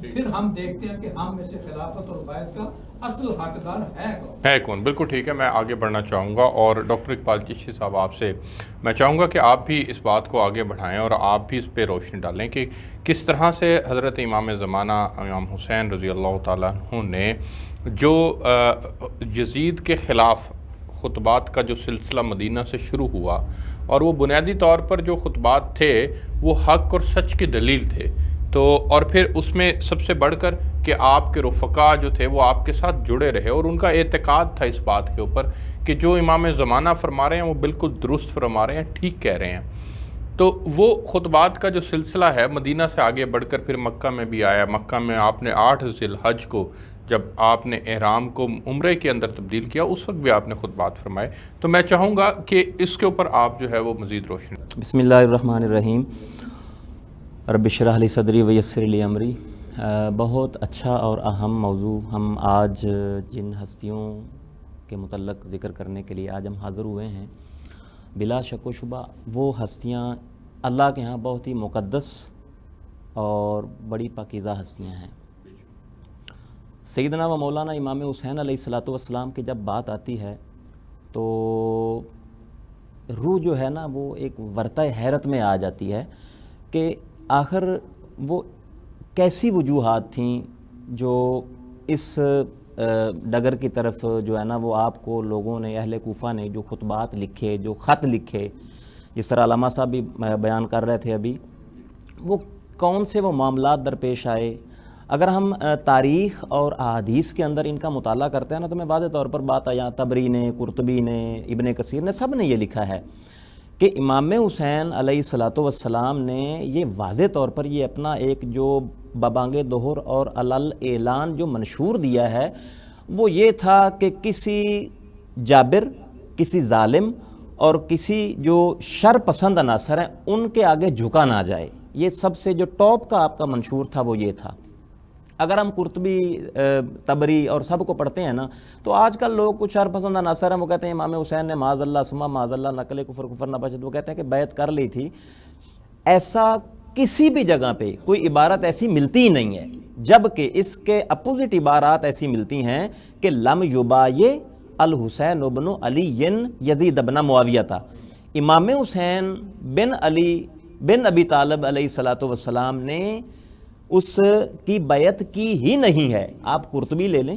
پھر ہم دیکھتے ہیں کہ ہم میں سے خلافت اور بیعت کا اصل حقدار ہے کون. بالکل ٹھیک ہے. میں آگے بڑھنا چاہوں گا اور ڈاکٹر اقبال چشتی صاحب آپ سے میں چاہوں گا کہ آپ بھی اس بات کو آگے بڑھائیں اور آپ بھی اس پہ روشنی ڈالیں کہ کس طرح سے حضرت امام زمانہ امام حسین رضی اللہ تعالیٰ عنہ نے جو یزید کے خلاف خطبات کا جو سلسلہ مدینہ سے شروع ہوا اور وہ بنیادی طور پر جو خطبات تھے وہ حق اور سچ کی دلیل تھے. تو اور پھر اس میں سب سے بڑھ کر کہ آپ کے رفقا جو تھے وہ آپ کے ساتھ جڑے رہے اور ان کا اعتقاد تھا اس بات کے اوپر کہ جو امام زمانہ فرما رہے ہیں وہ بالکل درست فرما رہے ہیں, ٹھیک کہہ رہے ہیں. تو وہ خطبات کا جو سلسلہ ہے مدینہ سے آگے بڑھ کر پھر مکہ میں بھی آیا. مکہ میں آپ نے 8 ذی الحج کو جب آپ نے احرام کو عمرے کے اندر تبدیل کیا اس وقت بھی آپ نے خطبات فرمائے. تو میں چاہوں گا کہ اس کے اوپر آپ جو ہے وہ مزید روشنی. بسم اللہ الرحمن الرحیم. رب اشرح لی صدری ویسر لی امری. بہت اچھا اور اہم موضوع ہم آج جن ہستیوں کے متعلق ذکر کرنے کے لیے آج ہم حاضر ہوئے ہیں, بلا شک و شبہ وہ ہستیاں اللہ کے ہاں بہت ہی مقدس اور بڑی پاکیزہ ہستیاں ہیں. سیدنا و مولانا امام حسین علیہ الصلوۃ والسلام کی جب بات آتی ہے تو روح جو ہے نا وہ ایک ورطہ حیرت میں آ جاتی ہے کہ آخر وہ کیسی وجوہات تھیں جو اس ڈگر کی طرف جو ہے نا وہ آپ کو لوگوں نے, اہل کوفہ نے جو خطبات لکھے, جو خط لکھے, جس طرح علامہ صاحب بھی بیان کر رہے تھے ابھی, وہ کون سے وہ معاملات درپیش آئے. اگر ہم تاریخ اور احادیث کے اندر ان کا مطالعہ کرتے ہیں نا تو میں واضح طور پر بات آیا طبری نے, قرطبی نے, ابن کثیر نے, سب نے یہ لکھا ہے کہ امام حسین علیہ الصلوۃ والسلام نے یہ واضح طور پر یہ اپنا ایک جو ببانگ دہر اور علل اعلان جو منشور دیا ہے وہ یہ تھا کہ کسی جابر, کسی ظالم اور کسی جو شر پسند عناصر ہیں ان کے آگے جھکا نہ جائے. یہ سب سے جو ٹاپ کا آپ کا منشور تھا وہ یہ تھا. اگر ہم قرطبی, طبری اور سب کو پڑھتے ہیں نا تو آج کل لوگ کچھ شر پسند عناصر ہیں, وہ کہتے ہیں امام حسین نے معاذ اللہ ثم معاذ اللہ نقل کفر نہ بچت, وہ کہتے ہیں کہ بیعت کر لی تھی. ایسا کسی بھی جگہ پہ کوئی عبارت ایسی ملتی ہی نہیں ہے, جبکہ اس کے اپوزٹ عبارات ایسی ملتی ہیں کہ لم یبایع الحسین ابن علی یزید ابن معاویہ تھا. امام حسین بن علی بن ابی طالب علیہ الصلوۃ والسلام نے اس کی بیعت کی ہی نہیں ہے. آپ قرطبی لے لیں,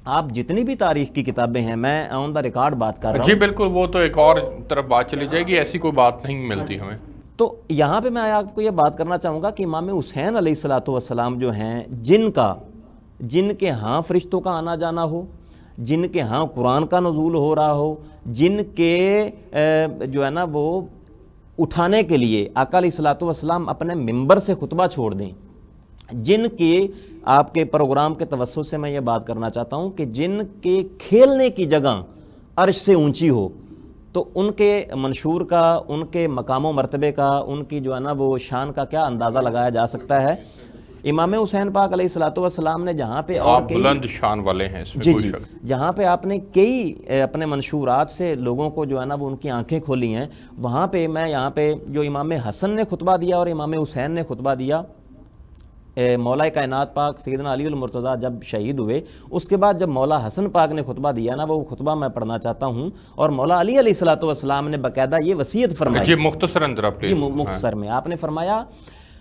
آپ جتنی بھی تاریخ کی کتابیں ہیں, میں آن دا ریکارڈ بات کر رہا ہوں. جی بالکل, وہ تو ایک اور طرف بات چلی جائے گی, ایسی کوئی بات نہیں ملتی ہمیں. تو یہاں پہ میں آپ کو یہ بات کرنا چاہوں گا کہ امام حسین علیہ الصلوۃ والسلام جو ہیں, جن کے ہاں فرشتوں کا آنا جانا ہو, جن کے ہاں قرآن کا نزول ہو رہا ہو, جن کے جو ہے نا وہ اٹھانے کے لیے آقا علیہ الصلوۃ والسلام اپنے منبر سے خطبہ چھوڑ دیں, جن کے آپ کے پروگرام کے توسط سے میں یہ بات کرنا چاہتا ہوں کہ جن کے کھیلنے کی جگہ عرش سے اونچی ہو, تو ان کے منشور کا, ان کے مقام و مرتبے کا, ان کی جو ہے نا وہ شان کا کیا اندازہ لگایا جا سکتا ہے. امام حسین پاک علیہ الصلوۃ والسلام نے جہاں پہ اور آپ بلند شان والے ہیں, اس میں جی کوئی جی شک, جہاں پہ آپ نے کئی اپنے منشورات سے لوگوں کو جو ہے نا وہ ان کی آنکھیں کھولی ہیں, وہاں پہ میں یہاں پہ جو امام حسن نے خطبہ دیا اور امام حسین نے خطبہ دیا, مولا کائنات پاک سیدنا علی المرتضیٰ جب شہید ہوئے اس کے بعد جب مولا حسن پاک نے خطبہ دیا نا, وہ خطبہ میں پڑھنا چاہتا ہوں. اور مولا علی علیہ الصلوۃ والسلام نے باقاعدہ یہ وصیت فرمائی. جی مختصراً ذرا پلیز. جی مختصر میں آپ نے فرمایا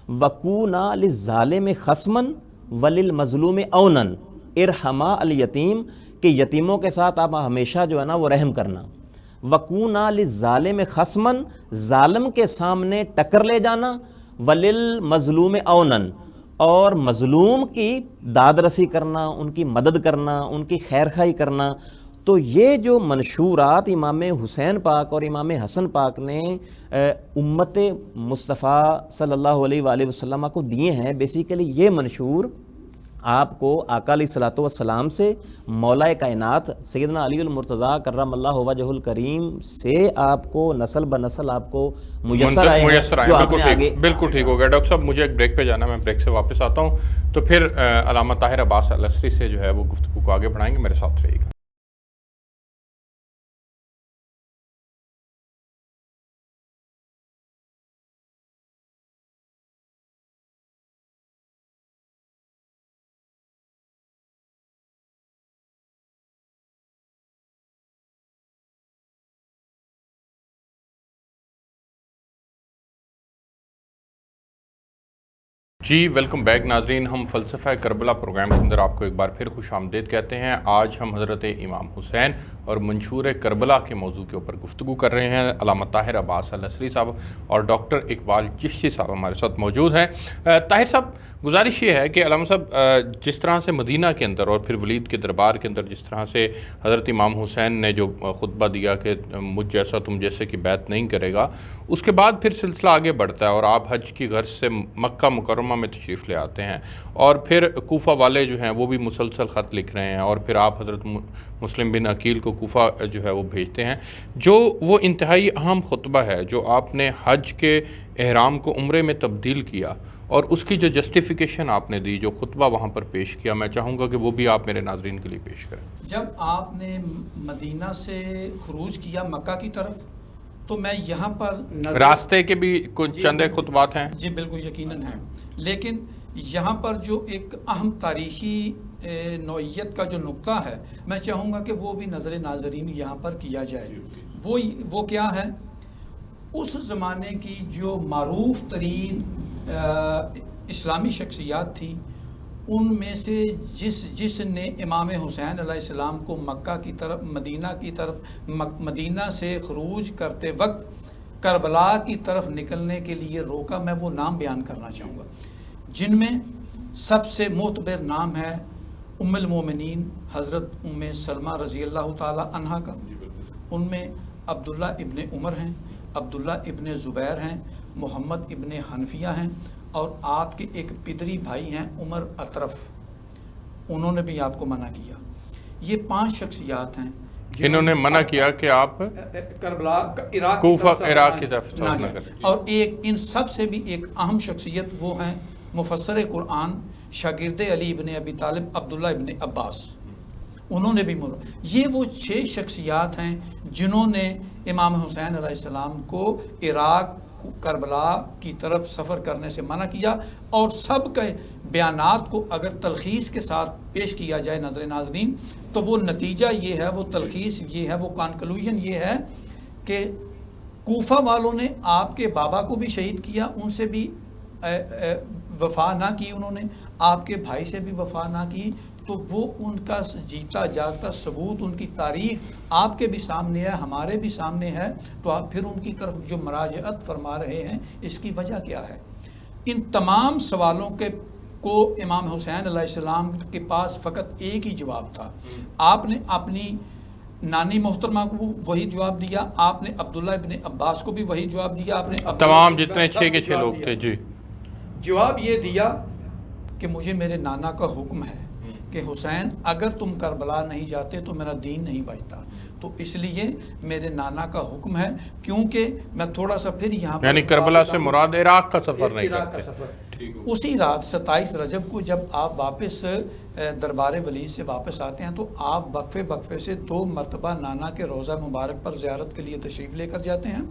وَكُونَا لِلظَّالِمِ خَصْمًا وَلِلْمَظْلُومِ عَوْنًا ارحما الیتیم, کہ یتیموں کے ساتھ آپ ہمیشہ جو ہے نا وہ رحم کرنا. وَكُونَا لِلظَّالِمِ خَصْمًا, ظالم کے سامنے ٹکر لے جانا, وَلِلْمَظْلُومِ عَوْنًا, اور مظلوم کی داد رسی کرنا, ان کی مدد کرنا, ان کی خیر خواہی کرنا. تو یہ جو منشورات امام حسین پاک اور امام حسن پاک نے امت مصطفیٰ صلی اللہ علیہ وآلہ وسلم کو دیے ہیں, بیسیکلی یہ منشور آپ کو آقا علیہ الصلوۃ والسلام سے, مولا کائنات سیدنا علی المرتضیٰ کرم اللہ وجہ الکریم سے آپ کو نسل بنسل آپ کو میسر آئے ہیں, جو آپ نے آگے. بالکل ٹھیک ہو گیا. ڈاکٹر صاحب مجھے ایک بریک پہ جانا, میں بریک سے واپس آتا ہوں, تو پھر علامہ طاہر عباس الاسری سے جو ہے وہ گفتگو کو آگے بڑھائیں گے. میرے ساتھ رہیے گا. جی ویلکم بیک ناظرین، ہم فلسفہ کربلا پروگرام کے اندر آپ کو ایک بار پھر خوش آمدید کہتے ہیں۔ آج ہم حضرت امام حسین اور منشور کربلا کے موضوع کے اوپر گفتگو کر رہے ہیں۔ علامہ طاہر عباس العصری صاحب اور ڈاکٹر اقبال چشتی صاحب ہمارے ساتھ موجود ہیں۔ طاہر صاحب، گزارش یہ ہے کہ علامہ صاحب جس طرح سے مدینہ کے اندر اور پھر ولید کے دربار کے اندر جس طرح سے حضرت امام حسین نے جو خطبہ دیا کہ مجھ جیسا تم جیسے کی بیعت نہیں کرے گا، اس کے بعد پھر سلسلہ آگے بڑھتا ہے اور آپ حج کی غرض سے مکہ مکرمہ میں تشریف لے آتے ہیں، اور پھر کوفہ والے جو ہیں وہ بھی مسلسل خط لکھ رہے ہیں، اور پھر آپ حضرت مسلم بن عقیل کو کوفہ جو ہے وہ بھیجتے ہیں، جو وہ انتہائی اہم خطبہ ہے جو آپ نے حج کے احرام کو عمرے میں تبدیل کیا، اور اس کی جو جسٹیفیکیشن آپ نے دی، جو خطبہ وہاں پر پیش کیا، میں چاہوں گا کہ وہ بھی آپ میرے ناظرین کے لیے پیش کریں۔ جب آپ نے مدینہ سے خروج کیا مکہ کی طرف، تو میں یہاں پر راستے کے بھی کچھ چند خطبات ہیں؟ جی بالکل یقیناً ہیں، لیکن یہاں پر جو ایک اہم تاریخی نوعیت کا جو نقطہ ہے، میں چاہوں گا کہ وہ بھی نظر ناظرین یہاں پر کیا جائے۔ وہ کیا ہے؟ اس زمانے کی جو معروف ترین اسلامی شخصیات تھی، ان میں سے جس نے امام حسین علیہ السلام کو مکہ کی طرف مدینہ سے خروج کرتے وقت کربلا کی طرف نکلنے کے لیے روکا، میں وہ نام بیان کرنا چاہوں گا، جن میں سب سے معتبر نام ہے ام المومنین حضرت ام سلمہ رضی اللہ تعالی عنہا کا۔ ان میں عبداللہ ابن عمر ہیں، عبداللہ ابن زبیر ہیں، محمد ابن حنفیہ ہیں، اور آپ کے ایک پدری بھائی ہیں عمر اطرف، انہوں نے بھی آپ کو منع کیا۔ یہ 5 شخصیات ہیں انہوں نے منع کیا کہ آپ کربلا کوفہ عراق کی طرف نہ کریں۔ اور ان سب سے بھی ایک اہم شخصیت وہ ہیں مفسر قرآن شاگرد علی ابن ابی طالب عبداللہ ابن عباس، انہوں نے بھی یہ وہ 6 شخصیات ہیں جنہوں نے امام حسین علیہ السلام کو عراق کربلا کی طرف سفر کرنے سے منع کیا، اور سب کے بیانات کو اگر تلخیص کے ساتھ پیش کیا جائے نظر ناظرین، تو وہ نتیجہ یہ ہے، وہ تلخیص یہ ہے، وہ کنکلوژن یہ ہے کہ کوفہ والوں نے آپ کے بابا کو بھی شہید کیا، ان سے بھی وفا نہ کی، انہوں نے آپ کے بھائی سے بھی وفا نہ کی، تو وہ ان کا جیتا جاگتا ثبوت، ان کی تاریخ آپ کے بھی سامنے ہے، ہمارے بھی سامنے ہے، تو آپ پھر ان کی طرف جو مراجعت فرما رہے ہیں، اس کی وجہ کیا ہے؟ ان تمام سوالوں کو امام حسین علیہ السلام کے پاس فقط ایک ہی جواب تھا۔ آپ نے اپنی نانی محترمہ کو وہی جواب دیا، آپ نے عبداللہ ابن عباس کو بھی وہی جواب دیا، آپ نے تمام جتنے 6 کے 6 لوگ تھے، جی جواب یہ دیا کہ مجھے میرے نانا کا حکم ہے کہ حسین اگر تم کربلا نہیں جاتے تو میرا دین نہیں بچتا، تو اس لیے میرے نانا کا حکم ہے، کیونکہ میں تھوڑا سا پھر یہاں یعنی کربلا سے مراد عراق کا سفر نہیں کرتے۔ اسی رات 27 رجب کو جب آپ واپس دربار ولید سے واپس آتے ہیں، تو آپ وقفے سے 2 مرتبہ نانا کے روضہ مبارک پر زیارت کے لیے تشریف لے کر جاتے ہیں۔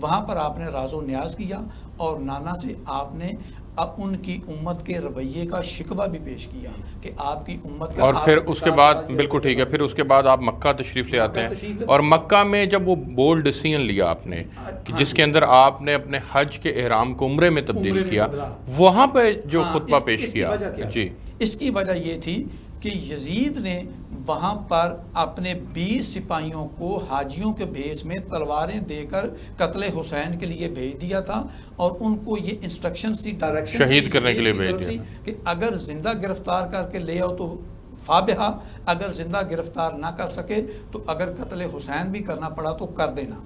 وہاں پر آپ نے راز و نیاز کیا، اور نانا سے آپ نے اب ان کی امت کے رویے کا شکوہ بھی پیش کیا کہ آپ کی امت کا، اور پھر اس کے بعد بالکل ٹھیک ہے، پھر اس کے بعد آپ مکہ تشریف لے آتے ہیں، اور مکہ میں جب وہ بولڈ ڈیسیژن لیا آپ نے جس کے اندر آپ نے اپنے حج کے احرام کو عمرے میں تبدیل کیا، وہاں پہ جو خطبہ پیش کیا، جی اس کی وجہ یہ تھی کہ یزید نے وہاں پر اپنے 20 سپاہیوں کو حاجیوں کے بھیس میں تلواریں دے کر قتل حسین کے لیے بھیج دیا تھا، اور ان کو یہ انسٹرکشنز تھی، ڈائریکشنز شہید کرنے کے لیے بھیج دیا کہ اگر زندہ گرفتار کر کے لے آؤ تو فابہا، اگر زندہ گرفتار نہ کر سکے تو اگر قتل حسین بھی کرنا پڑا تو کر دینا۔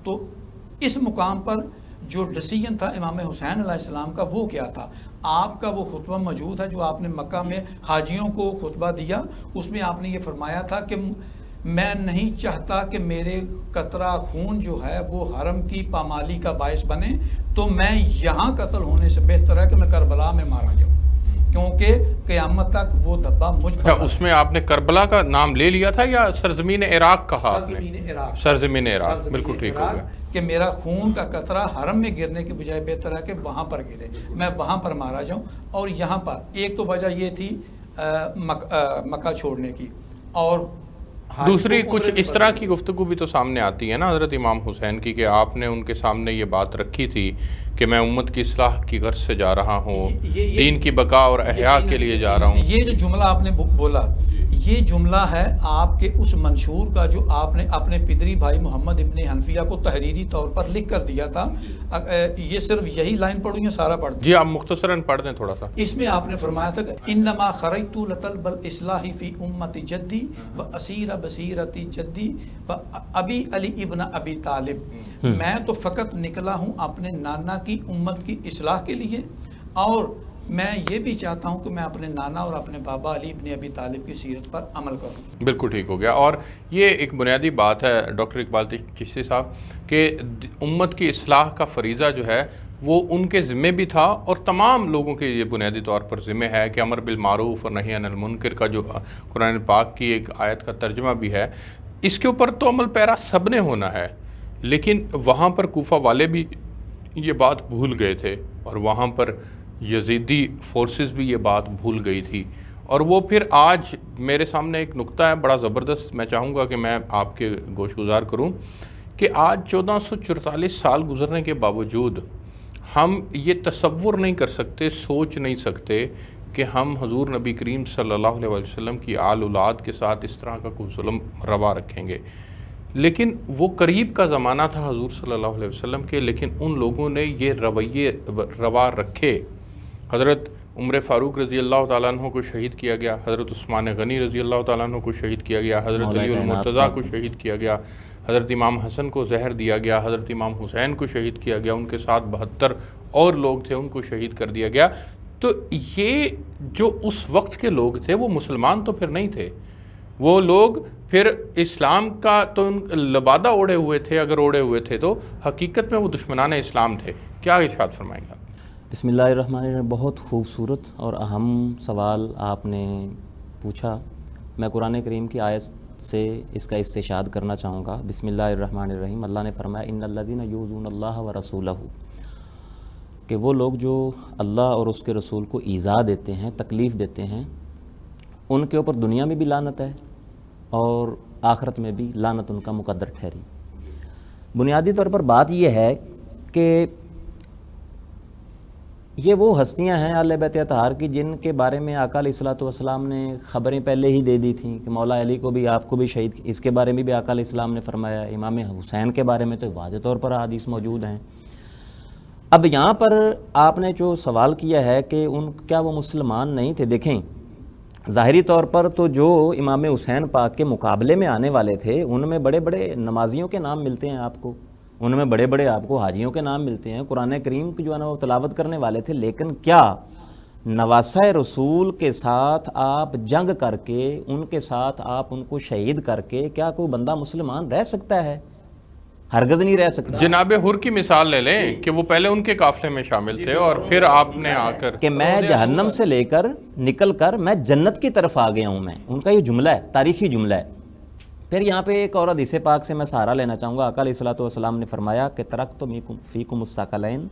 تو اس مقام پر جو ڈیسیژن تھا امام حسین علیہ السلام کا، وہ کیا تھا؟ آپ کا وہ خطبہ موجود ہے جو آپ نے مکہ میں حاجیوں کو خطبہ دیا، اس میں آپ نے یہ فرمایا تھا کہ میں نہیں چاہتا کہ میرے قطرہ خون جو ہے وہ حرم کی پامالی کا باعث بنے، تو میں یہاں قتل ہونے سے بہتر ہے کہ میں کربلا میں مارا جاؤں، کیونکہ قیامت تک وہ دھبا مجھ پر۔ اس میں آپ نے کربلا کا نام لے لیا تھا یا سرزمین عراق کہا آپ نے؟ سرزمین عراق، بالکل ٹھیک ہو گیا کہ میرا خون کا قطرہ حرم میں گرنے کے بجائے بہتر ہے کہ وہاں پر گرے، میں وہاں پر مارا جاؤں۔ اور یہاں پر ایک تو وجہ یہ تھی مکہ چھوڑنے کی، اور دوسری کچھ اس طرح کی گفتگو بھی تو سامنے آتی ہے نا حضرت امام حسین کی، کہ آپ نے ان کے سامنے یہ بات رکھی تھی کہ میں امت کی اصلاح کی غرض سے جا رہا ہوں، دین کی بقا اور احیاء کے لیے جا رہا ہوں. یہ جو جملہ آپ نے بولا یہ جملہ ہے آپ کے اس منشور کا جو آپ نے اپنے پدری بھائی محمد ابن حنفیہ کو تحریری طور پر لکھ کر دیا تھا. یہ صرف یہی لائن پڑھوں یا سارا پڑھ دوں؟ جی آپ مختصراً پڑھ دیں تھوڑا سا. اس میں آپ نے فرمایا تھا کہ انما خرجت لطلب الاصلاح فی امت جدی و اسیر بصیرت جدی و ابی علی ابن ابی طالب. میں تو فقط نکلا ہوں اپنے نانا کی امت کی اصلاح کے لیے، اور میں یہ بھی چاہتا ہوں کہ میں اپنے نانا اور اپنے بابا علی ابن ابی طالب کی سیرت پر عمل کروں. بالکل ٹھیک ہو گیا. اور یہ ایک بنیادی بات ہے ڈاکٹر اقبال چشتی صاحب کہ امت کی اصلاح کا فریضہ جو ہے وہ ان کے ذمے بھی تھا، اور تمام لوگوں کے یہ بنیادی طور پر ذمہ ہے کہ امر بالمعروف اور نہی عن المنکر کا جو قرآن پاک کی ایک آیت کا ترجمہ بھی ہے، اس کے اوپر تو عمل پیرا سب نے ہونا ہے. لیکن وہاں پر کوفہ والے بھی یہ بات بھول گئے تھے، اور وہاں پر یزیدی فورسز بھی یہ بات بھول گئی تھی. اور وہ پھر آج میرے سامنے ایک نقطہ ہے بڑا زبردست، میں چاہوں گا کہ میں آپ کے گوش گزار کروں کہ آج 1444 سال گزرنے کے باوجود ہم یہ تصور نہیں کر سکتے، سوچ نہیں سکتے کہ ہم حضور نبی کریم صلی اللہ علیہ وسلم کی آل اولاد کے ساتھ اس طرح کا کوئی ظلم روا رکھیں گے. لیکن وہ قریب کا زمانہ تھا حضور صلی اللہ علیہ وسلم کے، لیکن ان لوگوں نے یہ رویے روا رکھے. حضرت عمر فاروق رضی اللہ تعالیٰ عنہ کو شہید کیا گیا، حضرت عثمان غنی رضی اللہ تعالیٰ عنہ کو شہید کیا گیا، حضرت علی المرتضیٰ کو شہید کیا گیا، حضرت امام حسن کو زہر دیا گیا، حضرت امام حسین کو شہید کیا گیا، ان کے ساتھ 72 اور لوگ تھے ان کو شہید کر دیا گیا. تو یہ جو اس وقت کے لوگ تھے وہ مسلمان تو پھر نہیں تھے، وہ لوگ پھر اسلام کا تو لبادہ اوڑے ہوئے تھے، اگر اوڑے ہوئے تھے تو حقیقت میں وہ دشمنان اسلام تھے. کیا ارشاد فرمائیں گے آپ؟ بسم اللہ الرحمن الرحیم. بہت خوبصورت اور اہم سوال آپ نے پوچھا. میں قرآن کریم کی آیت سے اس کا استشہاد کرنا چاہوں گا. بسم اللہ الرحمن الرحیم. اللہ نے فرمایا ان الذین یؤذون اللہ ورسولہ، کہ وہ لوگ جو اللہ اور اس کے رسول کو ایذا دیتے ہیں، تکلیف دیتے ہیں، ان کے اوپر دنیا میں بھی لعنت ہے اور آخرت میں بھی لعنت ان کا مقدر ٹھہری. بنیادی طور پر بات یہ ہے کہ یہ وہ ہستیاں ہیں اہل بیت اطہار کی جن کے بارے میں آقا علیہ الصلوۃ والسلام نے خبریں پہلے ہی دے دی تھیں کہ مولا علی کو بھی آپ کو بھی شہید. اس کے بارے میں بھی آقا علیہ السلام نے فرمایا. امام حسین کے بارے میں تو واضح طور پر احادیث موجود ہیں. اب یہاں پر آپ نے جو سوال کیا ہے کہ کیا وہ مسلمان نہیں تھے، دیکھیں ظاہری طور پر تو جو امام حسین پاک کے مقابلے میں آنے والے تھے ان میں بڑے بڑے نمازیوں کے نام ملتے ہیں آپ کو، ان میں بڑے بڑے آپ کو حاجیوں کے نام ملتے ہیں، قرآن کریم کی جو ہے نا وہ تلاوت کرنے والے تھے. لیکن کیا نواسہ رسول کے ساتھ آپ جنگ کر کے، ان کے ساتھ آپ ان کو شہید کر کے، کیا کوئی بندہ مسلمان رہ سکتا ہے؟ ہرگز نہیں رہ سکتا. جناب حر کی مثال لے لیں کہ وہ پہلے ان کے قافلے میں شامل تھے اور پھر آپ نے آ کر کہ میں جہنم سے لے کر نکل کر میں جنت کی طرف آ گیا ہوں. میں ان کا یہ جملہ ہے، تاریخی جملہ ہے. پھر یہاں پہ ایک اور حدیث پاک سے میں سہارا لینا چاہوں گا. آقا علیہ الصلوۃ والسلام نے فرمایا کہ ترکت فیکم الثقلین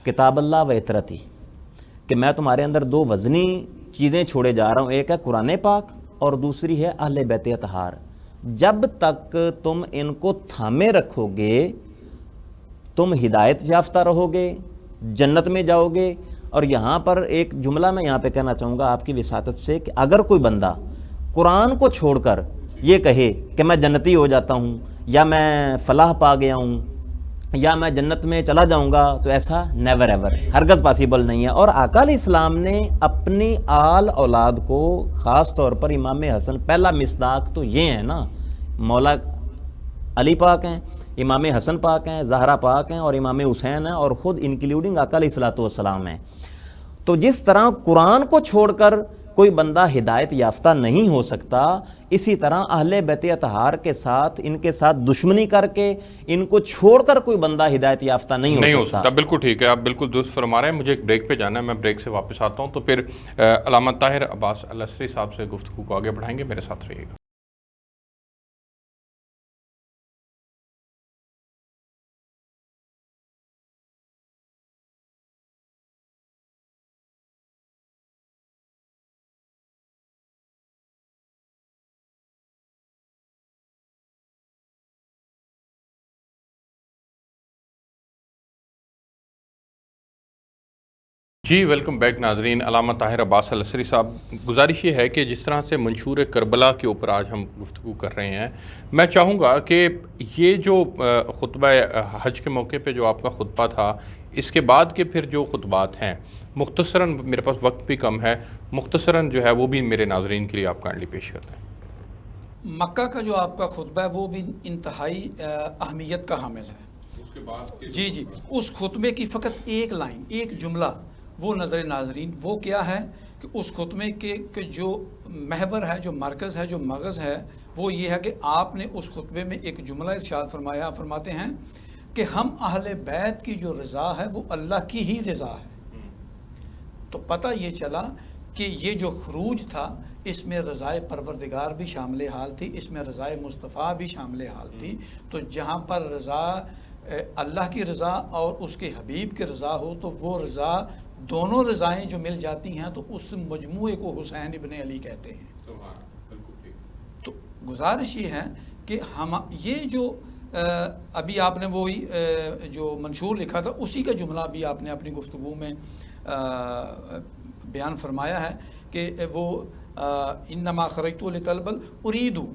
کتاب اللہ و اطرتی، کہ میں تمہارے اندر دو وزنی چیزیں چھوڑے جا رہا ہوں، ایک ہے قرآن پاک اور دوسری ہے اہل بیت اطہار. جب تک تم ان کو تھامے رکھو گے تم ہدایت یافتہ رہو گے، جنت میں جاؤ گے. اور یہاں پر ایک جملہ میں یہاں پہ کہنا چاہوں گا آپ کی وساطت سے کہ اگر کوئی بندہ قرآن کو چھوڑ کر یہ کہے کہ میں جنتی ہو جاتا ہوں یا میں فلاح پا گیا ہوں یا میں جنت میں چلا جاؤں گا، تو ایسا نیور ایور، ہرگز پاسیبل نہیں ہے. اور آقا علیہ السلام نے اپنی آل اولاد کو خاص طور پر امام حسن، پہلا مصداق تو یہ ہے نا، مولا علی پاک ہیں، امام حسن پاک ہیں، زہرا پاک ہیں اور امام حسین ہیں، اور خود انکلیوڈنگ آقا علیہ الصلوۃ والسلام ہیں. تو جس طرح قرآن کو چھوڑ کر کوئی بندہ ہدایت یافتہ نہیں ہو سکتا، اسی طرح اہل بیت اطہار کے ساتھ، ان کے ساتھ دشمنی کر کے ان کو چھوڑ کر کوئی بندہ ہدایت یافتہ نہیں ہو سکتا. بالکل ٹھیک ہے، آپ بالکل درست فرما رہے ہیں. مجھے ایک بریک پہ جانا ہے، میں بریک سے واپس آتا ہوں تو پھر علامہ طاہر عباس الاسری صاحب سے گفتگو کو آگے بڑھائیں گے. میرے ساتھ رہیے گا. جی ویلکم بیک ناظرین. علامہ طاہر عباس الاسری صاحب، گزارش یہ ہے کہ جس طرح سے منشور کربلا کے اوپر آج ہم گفتگو کر رہے ہیں، میں چاہوں گا کہ یہ جو خطبہ حج کے موقع پہ جو آپ کا خطبہ تھا، اس کے بعد کے پھر جو خطبات ہیں، مختصراً، میرے پاس وقت بھی کم ہے، مختصراً جو ہے وہ بھی میرے ناظرین کے لیے آپ کائنڈلی پیش کرتے ہیں. مکہ کا جو آپ کا خطبہ ہے وہ بھی انتہائی اہمیت کا حامل ہے. اس کے بعد جی اس خطبے کی فقط ایک لائن، ایک جملہ وہ نظر ناظرین وہ کیا ہے کہ اس خطبے کے جو محور ہے، جو مرکز ہے، جو مغز ہے، وہ یہ ہے کہ آپ نے اس خطبے میں ایک جملہ ارشاد فرمایا، فرماتے ہیں کہ ہم اہل بیت کی جو رضا ہے وہ اللہ کی ہی رضا ہے. تو پتہ یہ چلا کہ یہ جو خروج تھا اس میں رضائے پروردگار بھی شامل حال تھی، اس میں رضائے مصطفیٰ بھی شامل حال تھی. تو جہاں پر رضا اللہ کی رضا اور اس کے حبیب کی رضا ہو تو وہ رضا، دونوں رضائیں جو مل جاتی ہیں تو اس مجموعے کو حسین ابن علی کہتے ہیں. تو گزارش یہ ہے کہ ہم یہ جو ابھی آپ نے وہی جو منشور لکھا تھا اسی کا جملہ بھی آپ نے اپنی گفتگو میں بیان فرمایا ہے کہ وہ انما خرجت لطلب اریدو،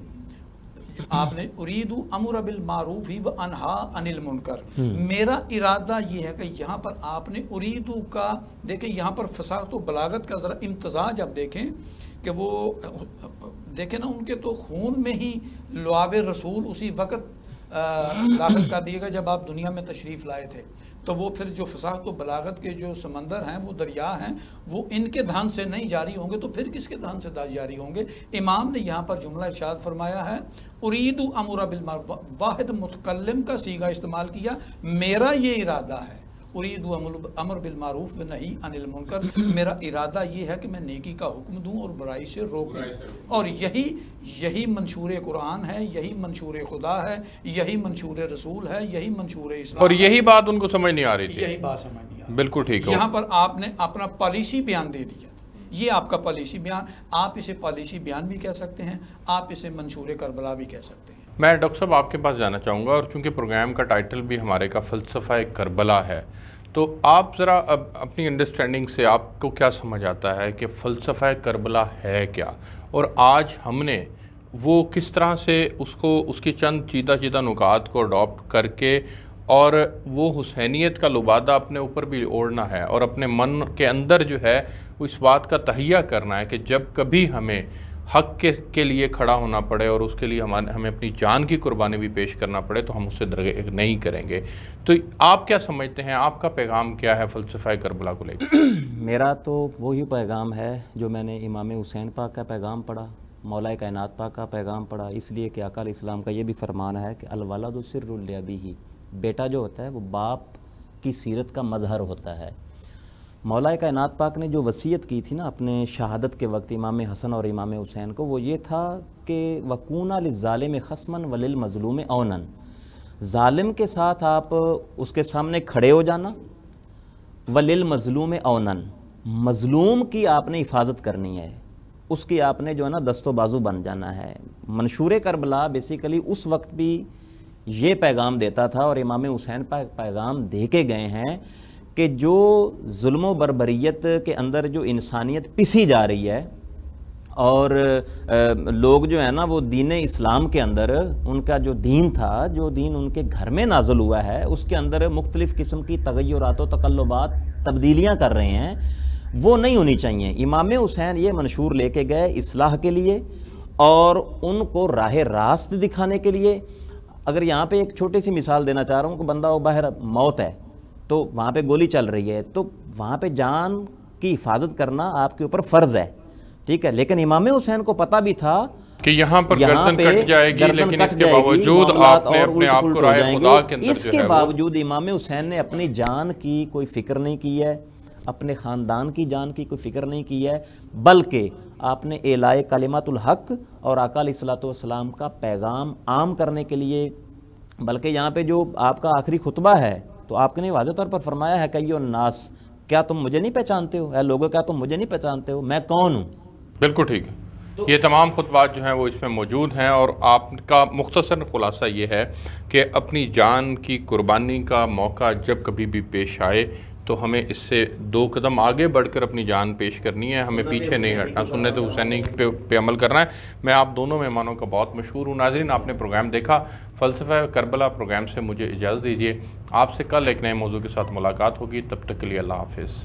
آپ نے اریدو امر بالمعروف و انہا عن المنکر، میرا ارادہ یہ ہے کہ یہاں پر آپ نے اریدو کا دیکھیں، یہاں پر فصاحت و بلاغت کا ذرا امتزاج آپ دیکھیں کہ وہ دیکھیں نا، ان کے تو خون میں ہی لعاب رسول اسی وقت داخل کر دیے گا جب آپ دنیا میں تشریف لائے تھے. تو وہ پھر جو فصاحت و بلاغت کے جو سمندر ہیں، وہ دریا ہیں، وہ ان کے دھن سے نہیں جاری ہوں گے تو پھر کس کے دھن سے جاری ہوں گے؟ امام نے یہاں پر جملہ ارشاد فرمایا ہے اریدو امر بالمعروف، واحد متکلم کا صیغہ استعمال کیا، میرا یہ ارادہ ہے، اریدو امر بالمعروف و نہی عن المنکر، میرا ارادہ یہ ہے کہ میں نیکی کا حکم دوں اور برائی سے روکوں. اور یہی منشور قرآن ہے، یہی منشور خدا ہے، یہی منشور رسول ہے، یہی منشور اسلام. اور یہی بات ان کو سمجھ نہیں آ رہی تھی. یہی بات سمجھ نہیں آ رہی. بالکل ٹھیک ہے. یہاں پر آپ نے اپنا پالیسی بیان دے دیا. یہ آپ کا پالیسی بیان، آپ اسے پالیسی بیان بھی کہہ سکتے ہیں، آپ اسے منشور کربلا بھی کہہ سکتے ہیں. میں ڈاکٹر صاحب آپ کے پاس جانا چاہوں گا، اور چونکہ پروگرام کا ٹائٹل بھی ہمارے کا فلسفہ کربلا ہے، تو آپ ذرا اپنی انڈرسٹینڈنگ سے آپ کو کیا سمجھ آتا ہے کہ فلسفہ کربلا ہے کیا، اور آج ہم نے وہ کس طرح سے اس کی چند چیدہ نکات کو اڈاپٹ کر کے اور وہ حسینیت کا لبادہ اپنے اوپر بھی اوڑھنا ہے، اور اپنے من کے اندر جو ہے وہ اس بات کا تہیہ کرنا ہے کہ جب کبھی ہمیں حق کے لیے کھڑا ہونا پڑے اور اس کے لیے ہمیں اپنی جان کی قربانی بھی پیش کرنا پڑے تو ہم اس سے درگزر نہیں کریں گے. تو آپ کیا سمجھتے ہیں، آپ کا پیغام کیا ہے فلسفہ کربلا کو لے کر؟ میرا تو وہی پیغام ہے جو میں نے امام حسین پاک کا پیغام پڑھا، مولا کائنات پاک کا پیغام پڑھا، اس لیے کہ آقا علیہ السلام کا یہ بھی فرمان ہے کہ الولد سر لابیہ، بیٹا جو ہوتا ہے وہ باپ کی سیرت کا مظہر ہوتا ہے. مولا کائنات پاک نے جو وصیت کی تھی نا اپنے شہادت کے وقت امام حسن اور امام حسین کو، وہ یہ تھا کہ وَكُونَ لِلظَّالِمِ خَصْمًا وَلِلْمَظْلُومِ عَوْنًا، ظالم کے ساتھ آپ اس کے سامنے کھڑے ہو جانا، وَلِلْمَظْلُومِ عَوْنًا، مظلوم کی آپ نے حفاظت کرنی ہے، اس کی آپ نے جو ہے نا دست و بازو بن جانا ہے. منشور کربلا بیسیکلی اس وقت بھی یہ پیغام دیتا تھا، اور امام حسین پیغام دے کے گئے ہیں کہ جو ظلم و بربریت کے اندر جو انسانیت پسی جا رہی ہے، اور لوگ جو ہے نا وہ دین اسلام کے اندر ان کا جو دین تھا، جو دین ان کے گھر میں نازل ہوا ہے، اس کے اندر مختلف قسم کی تغیرات و تقلبات، تبدیلیاں کر رہے ہیں، وہ نہیں ہونی چاہیے. امام حسین یہ منشور لے کے گئے اصلاح کے لیے اور ان کو راہ راست دکھانے کے لیے. اگر یہاں پہ ایک چھوٹی سی مثال دینا چاہ رہا ہوں کہ بندہ وہ باہر موت ہے تو وہاں پہ گولی چل رہی ہے، تو وہاں پہ جان کی حفاظت کرنا آپ کے اوپر فرض ہے، ٹھیک ہے. لیکن امام حسین کو پتہ بھی تھا کہ یہاں پر گردن کٹ جائے گی، لیکن اس کے باوجود آپ نے اپنے آپ کو راہ خدا کے اندر اس کے باوجود امام حسین نے اپنی جان کی کوئی فکر نہیں کی ہے، اپنے خاندان کی جان کی کوئی فکر نہیں کی ہے، بلکہ آپ نے اعلائے کلمات الحق اور آقا علیہ الصلوۃ والسلام کا پیغام عام کرنے کے لیے، بلکہ یہاں پہ جو آپ کا آخری خطبہ ہے تو آپ نے واضح طور پر فرمایا ہے کہ ایھا الناس، کیا تم مجھے نہیں پہچانتے ہو؟ اے لوگوں، کیا تم مجھے نہیں پہچانتے ہو؟ میں کون ہوں؟ بالکل ٹھیک ہے. یہ تمام خطبات جو ہیں وہ اس میں موجود ہیں، اور آپ کا مختصر خلاصہ یہ ہے کہ اپنی جان کی قربانی کا موقع جب کبھی بھی پیش آئے تو ہمیں اس سے 2 قدم آگے بڑھ کر اپنی جان پیش کرنی ہے، ہمیں پیچھے نہیں ہٹنا، سنت حسینی پہ عمل کرنا ہے۔ میں آپ دونوں مہمانوں کا بہت مشہور ہوں۔ ناظرین، آپ نے پروگرام دیکھا، فلسفہ کربلا پروگرام سے مجھے اجازت دیجیے، آپ سے کل ایک نئے موضوع کے ساتھ ملاقات ہوگی، تب تک کے لیے اللہ حافظ۔